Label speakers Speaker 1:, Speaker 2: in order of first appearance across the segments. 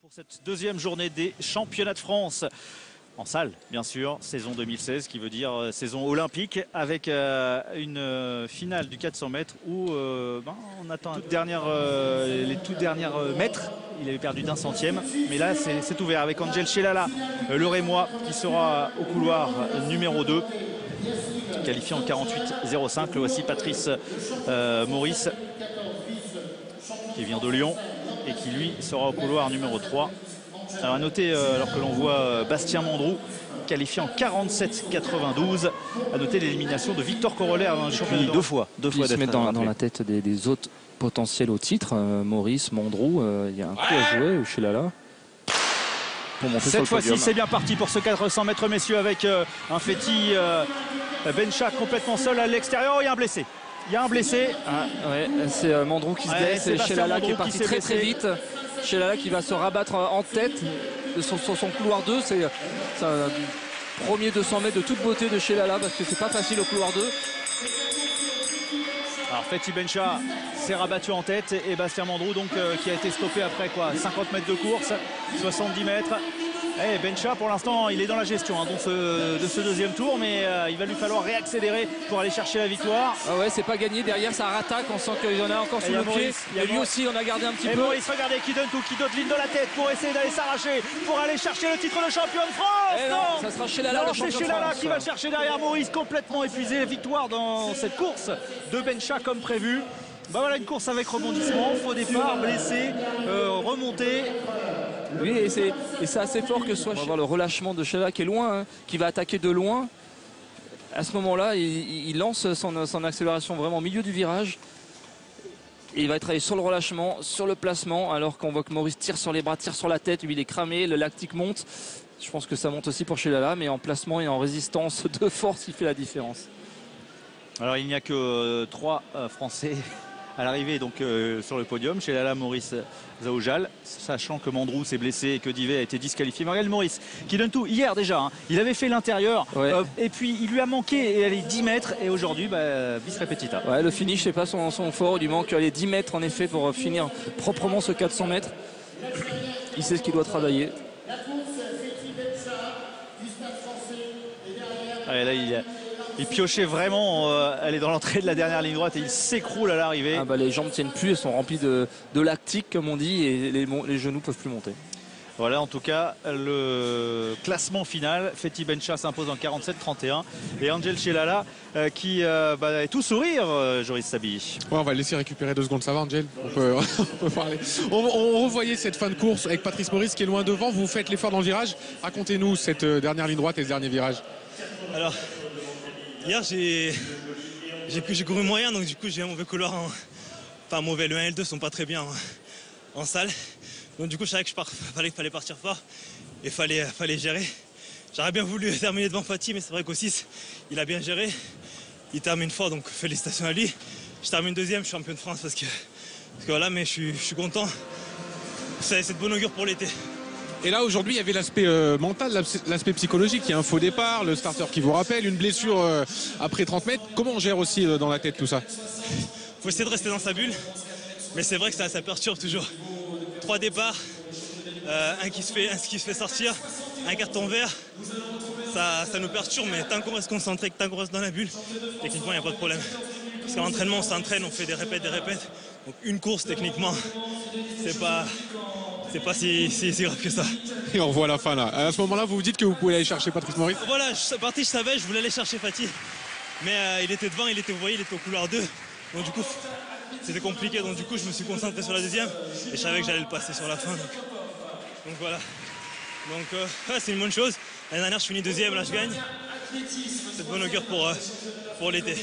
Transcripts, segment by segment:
Speaker 1: Pour cette deuxième journée des championnats de France, en salle bien sûr, saison 2016 qui veut dire saison olympique avec une finale du 400 mètres où on attend les toutes dernières mètres. Il avait perdu d'un centième, mais là c'est ouvert avec Angel Chelala, le Rémois qui sera au couloir numéro 2. Qualifié en 48,05. Le voici Patrice Maurice qui vient de Lyon et qui lui sera au couloir numéro 3. Alors à noter, alors que l'on voit Bastien Mandroux qualifié en 47,92, à noter l'élimination de Victor Corollaire dans le championnat
Speaker 2: deux fois
Speaker 3: Il se met dans la tête des autres potentiels au titre. Maurice, Mandroux, il y a un coup à jouer chez Lala.
Speaker 1: Cette fois-ci, c'est bien parti pour ce 400 mètres, messieurs, avec un Fethi Bencha complètement seul à l'extérieur. Il y a un blessé. Il y a un blessé.
Speaker 3: Ah, ouais, c'est Mandroux qui se blesse. C'est Chelala qui est parti très vite. Chelala qui va se rabattre en tête de son couloir 2. C'est un premier 200 mètres de toute beauté de Chelala parce que c'est pas facile au couloir 2.
Speaker 1: Alors Fethi Bencha s'est rabattu en tête et Bastien Mandroux donc qui a été stoppé après quoi 50 mètres de course, 70 mètres. Et Bencha pour l'instant il est dans la gestion de ce deuxième tour, mais il va lui falloir réaccélérer pour aller chercher la victoire.
Speaker 3: Ah ouais, c'est pas gagné, derrière ça rattaque, on sent qu'il y en a encore sous le pied. Et lui aussi on a gardé un petit peu.
Speaker 1: Maurice, regardez qui donne tout, qui donne ligne de la tête pour essayer d'aller s'arracher, pour aller chercher le titre de champion de France.
Speaker 3: Et non, ça sera Chelala,
Speaker 1: c'est Chelala qui va le chercher derrière Maurice, complètement épuisé. Victoire dans cette course de Bencha comme prévu. Bah voilà, une course avec rebondissement, faux départ, blessé, remonté.
Speaker 3: Oui, et c'est assez fort que soit. On va voir le relâchement de Chelala qui est loin, hein, qui va attaquer de loin. À ce moment-là, il lance son accélération vraiment au milieu du virage. Et il va travailler sur le relâchement, sur le placement, alors qu'on voit que Maurice tire sur les bras, tire sur la tête. Lui, il est cramé, le lactique monte. Je pense que ça monte aussi pour Chelala, mais en placement et en résistance de force, il fait la différence.
Speaker 1: Alors, il n'y a que 3 Français à l'arrivée donc sur le podium, Chelala, Maurice, Zaoujal, sachant que Mandroux s'est blessé et que Divet a été disqualifié. Marielle Maurice qui donne tout hier déjà, hein. Il avait fait l'intérieur, ouais. Et puis il lui a manqué les 10 mètres et aujourd'hui bis repetita.
Speaker 3: Ouais, le finish c'est pas son fort, il lui manque les 10 mètres en effet pour finir proprement ce 400 mètres. Il sait ce qu'il doit travailler.
Speaker 1: Allez, là il piochait vraiment, elle est dans l'entrée de la dernière ligne droite et il s'écroule à l'arrivée.
Speaker 3: Ah bah, les jambes tiennent plus, elles sont remplies de lactique comme on dit et les genoux peuvent plus monter.
Speaker 1: Voilà en tout cas le classement final. Fethi Bencha s'impose en 47-31 et Angel Chelala qui est tout sourire, Joris Sabi.
Speaker 2: Ouais, on va le laisser récupérer 2 secondes, ça va Angel, on peut parler. On revoyait cette fin de course avec Patrice Maurice qui est loin devant, vous faites l'effort dans le virage. Racontez-nous cette dernière ligne droite et ce dernier virage.
Speaker 4: Alors hier j'ai couru moyen, donc du coup j'ai un mauvais couloir, enfin mauvais, le 1 et le 2 sont pas très bien en salle. Donc du coup je savais que fallait partir fort et fallait gérer. J'aurais bien voulu terminer devant Fethi, mais c'est vrai qu'au 6 il a bien géré. Il termine fort, donc félicitations à lui. Je termine deuxième, je suis champion de France parce que voilà, mais je suis content. C'est de bonne augure pour l'été.
Speaker 2: Et là aujourd'hui il y avait l'aspect mental, l'aspect psychologique, il y a un faux départ, le starter qui vous rappelle, une blessure après 30 mètres. Comment on gère aussi dans la tête tout ça?
Speaker 4: Il faut essayer de rester dans sa bulle, mais c'est vrai que ça perturbe toujours. 3 départs, un qui se fait sortir, un carton vert, ça nous perturbe, mais tant qu'on reste concentré, tant qu'on reste dans la bulle, techniquement il n'y a pas de problème. Parce qu'à l'entraînement on s'entraîne, on fait des répètes. Donc une course techniquement, c'est pas si grave que ça.
Speaker 2: Et on revoit la fin là. À ce moment-là, vous vous dites que vous pouvez aller chercher Patrice Maurice?
Speaker 4: Voilà, je savais, je voulais aller chercher Fethi. Mais il était devant, il était au couloir 2. Donc du coup, c'était compliqué. Donc du coup, je me suis concentré sur la deuxième. Et je savais que j'allais le passer sur la fin. Donc voilà. Donc c'est une bonne chose. L'année dernière, je finis deuxième, là je gagne. C'est de bonne augure pour l'été.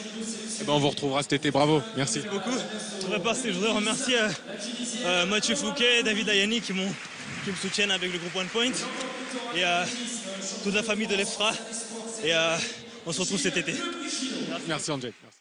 Speaker 2: Eh ben, on vous retrouvera cet été, bravo, merci.
Speaker 4: Merci beaucoup. Je voudrais remercier Mathieu Fouquet, David Ayani qui me soutiennent avec le groupe One Point et toute la famille de l'EFRA. Et on se retrouve cet été.
Speaker 2: Merci Angel. Merci.